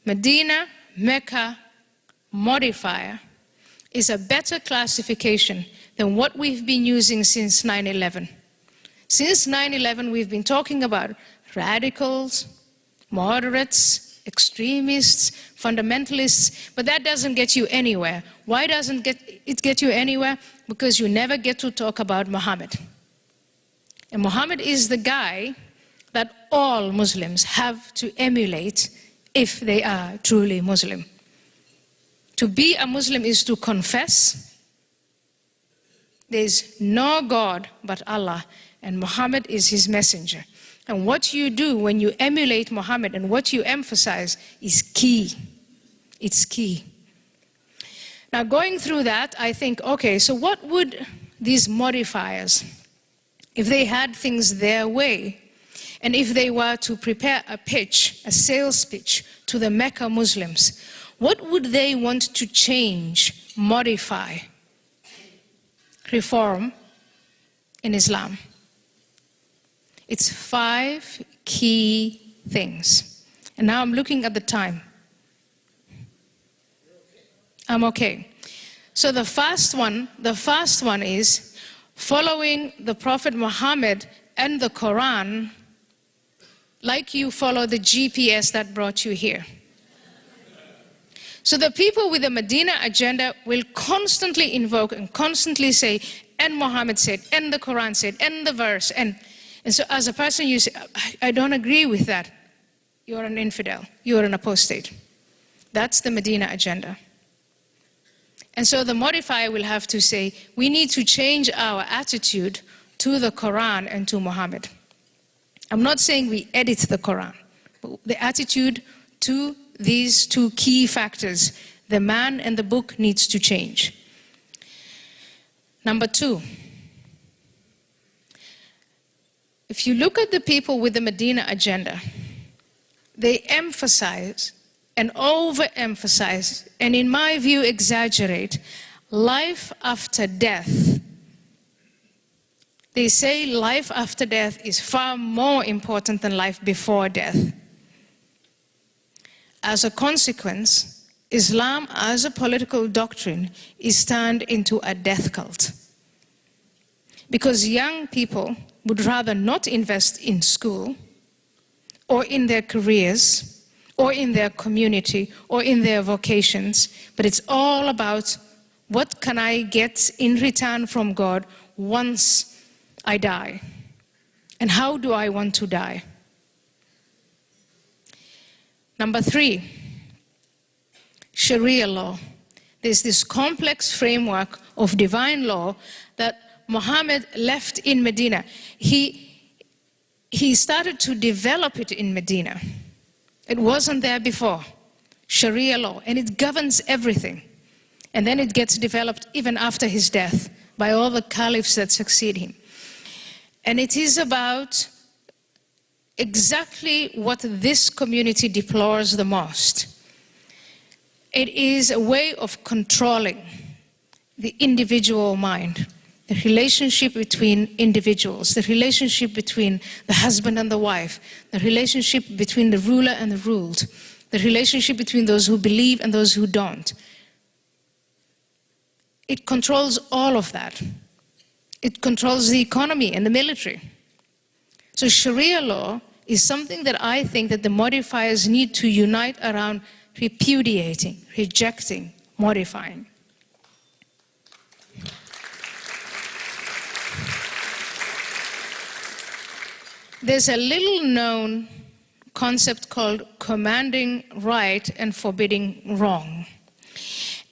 Medina, Mecca, modifier is a better classification than what we've been using since 9/11. Since 9/11, we've been talking about radicals, moderates, extremists, fundamentalists, but that doesn't get you anywhere. Why doesn't it get you anywhere? Because you never get to talk about Muhammad. And Muhammad is the guy that all Muslims have to emulate if they are truly Muslim. To be a Muslim is to confess there's no God but Allah, and Muhammad is his messenger. And what you do when you emulate Muhammad and what you emphasize is key. It's key. Now, going through that, I think, okay, so what would these modifiers, if they had things their way, and if they were to prepare a pitch, a sales pitch to the Mecca Muslims, what would they want to change, modify, reform in Islam? It's 5 key things. And now I'm looking at the time. I'm okay. So the first one is following the Prophet Muhammad and the Quran like you follow the GPS that brought you here. So the people with the Medina agenda will constantly invoke and constantly say, and Muhammad said, and the Quran said, and the verse, and so as a person you say, I don't agree with that. You're an infidel, you're an apostate. That's the Medina agenda. And so the modifier will have to say, we need to change our attitude to the Quran and to Muhammad. I'm not saying we edit the Quran, but the attitude to these 2 key factors, the man and the book, needs to change. Number 2, if you look at the people with the Medina agenda, they emphasize and overemphasize, and in my view exaggerate, life after death. They say life after death is far more important than life before death. As a consequence, Islam as a political doctrine is turned into a death cult. Because young people would rather not invest in school, or in their careers, or in their community, or in their vocations, but it's all about what can I get in return from God once I die, and how do I want to die? Number 3, Sharia law. There's this complex framework of divine law that Muhammad left in Medina. He started to develop it in Medina. It wasn't there before. Sharia law, and it governs everything. And then it gets developed even after his death by all the caliphs that succeed him. And it is about exactly what this community deplores the most. It is a way of controlling the individual mind, the relationship between individuals, the relationship between the husband and the wife, the relationship between the ruler and the ruled, the relationship between those who believe and those who don't. It controls all of that. It controls the economy and the military. So Sharia law is something that I think that the modifiers need to unite around repudiating, rejecting, modifying. There's a little known concept called commanding right and forbidding wrong.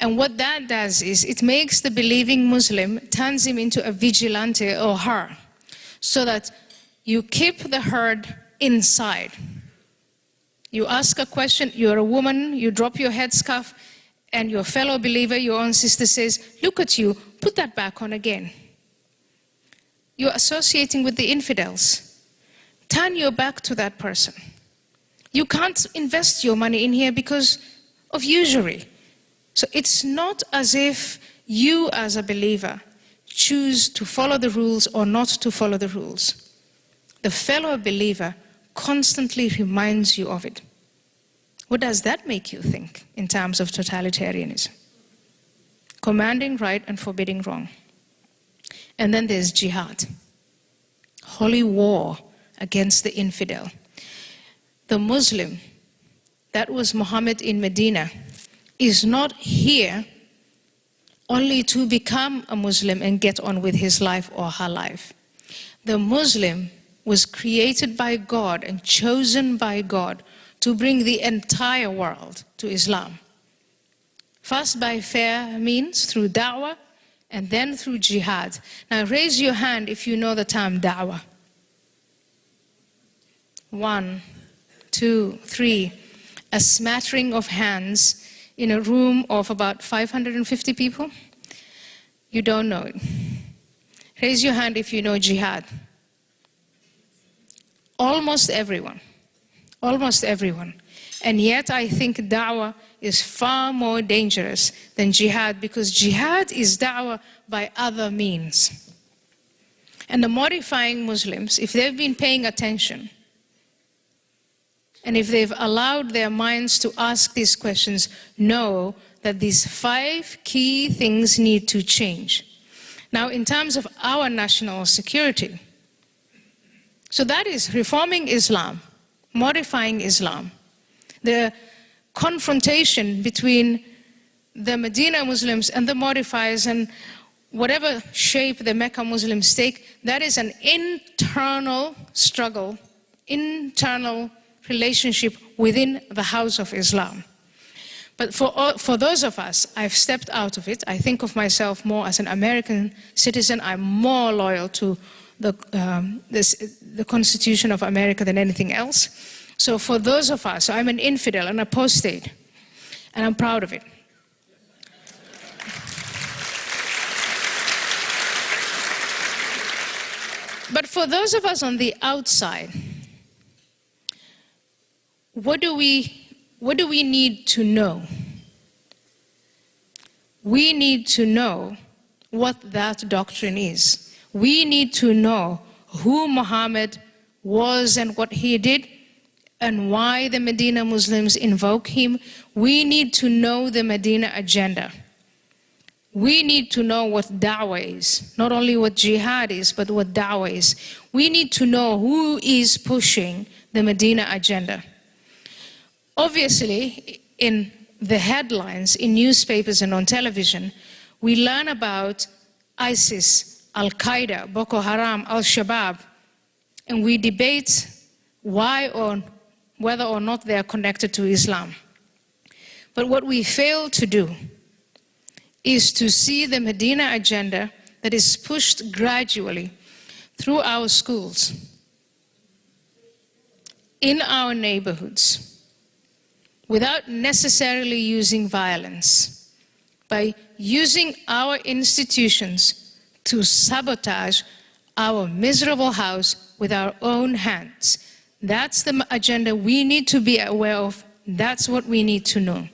And what that does is it makes the believing Muslim, turns him into a vigilante or her, so that you keep the herd inside. You ask a question, you're a woman, you drop your headscarf, and your fellow believer, your own sister says, look at you, put that back on again. You're associating with the infidels. Turn your back to that person. You can't invest your money in here because of usury. So it's not as if you as a believer choose to follow the rules or not to follow the rules. The fellow believer constantly reminds you of it. What does that make you think in terms of totalitarianism? Commanding right and forbidding wrong. And then there's jihad, holy war against the infidel. The Muslim, that was Muhammad in Medina, is not here only to become a Muslim and get on with his life or her life. The Muslim was created by God and chosen by God to bring the entire world to Islam. First by fair means, through da'wah, and then through jihad. Now raise your hand if you know the term da'wah. 1, 2, 3. A smattering of hands in a room of about 550 people. You don't know it. Raise your hand if you know jihad. Almost everyone. Almost everyone. And yet I think da'wah is far more dangerous than jihad, because jihad is da'wah by other means. And the modifying Muslims, if they've been paying attention, and if they've allowed their minds to ask these questions, know that these 5 key things need to change. Now, in terms of our national security, so that is reforming Islam, modifying Islam. The confrontation between the Medina Muslims and the modifiers, and whatever shape the Mecca Muslims take, that is an internal struggle, internal relationship within the house of Islam. But for those of us, I've stepped out of it. I think of myself more as an American citizen. I'm more loyal to the Constitution of America than anything else. So for those of us, I'm an infidel, an apostate, and I'm proud of it. But for those of us on the outside, what do we need to know? We need to know what that doctrine is. We need to know who Muhammad was and what he did, and why the Medina Muslims invoke him. We need to know the Medina agenda. We need to know what da'wah is, not only what jihad is, but what da'wah is. We need to know who is pushing the Medina agenda. Obviously, in the headlines, in newspapers and on television, we learn about ISIS, Al-Qaeda, Boko Haram, Al-Shabaab, and we debate why or whether or not they are connected to Islam. But what we fail to do is to see the Medina agenda that is pushed gradually through our schools, in our neighborhoods, without necessarily using violence, by using our institutions to sabotage our miserable house with our own hands. That's the agenda we need to be aware of. That's what we need to know.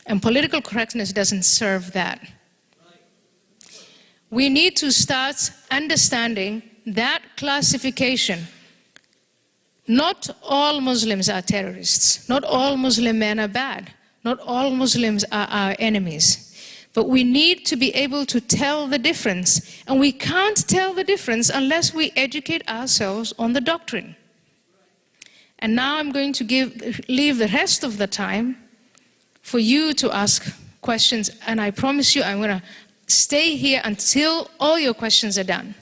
And political correctness doesn't serve that. We need to start understanding that classification. Not all Muslims are terrorists. Not all Muslim men are bad. Not all Muslims are our enemies. But we need to be able to tell the difference. And we can't tell the difference unless we educate ourselves on the doctrine. And now I'm going to leave the rest of the time for you to ask questions. And I promise you I'm going to stay here until all your questions are done.